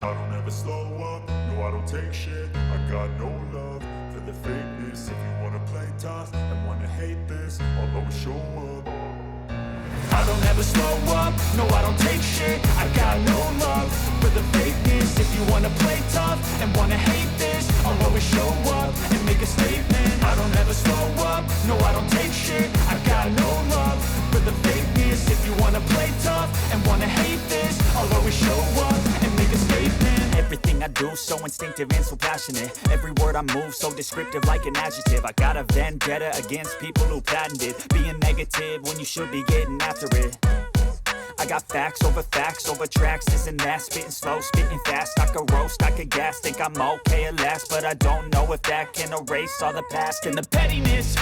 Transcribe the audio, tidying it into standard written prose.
I don't ever slow up, no I don't take shit. I got no love for the fakeness. If you wanna play tough and wanna hate this, I'll always show up. I don't ever slow up, no I don't take shit. I got no love for the fakeness. If you wanna play tough and wanna hate this, I'll always show up and make a statement. I don't ever slow up, no I don't take shit. I got no love for the fakeness. If you wanna play tough and wanna hate this, I'll always show up and make a statement. Everything I do so instinctive and so passionate. Every word I move so descriptive like an adjective. I got a vendetta against people who patented being negative when you should be getting after it. I got facts over tracks, this and that. Spitting slow, spitting fast. I could roast, I could gas. Think I'm okay at last, but I don't know if that can erase all the past and the pettiness.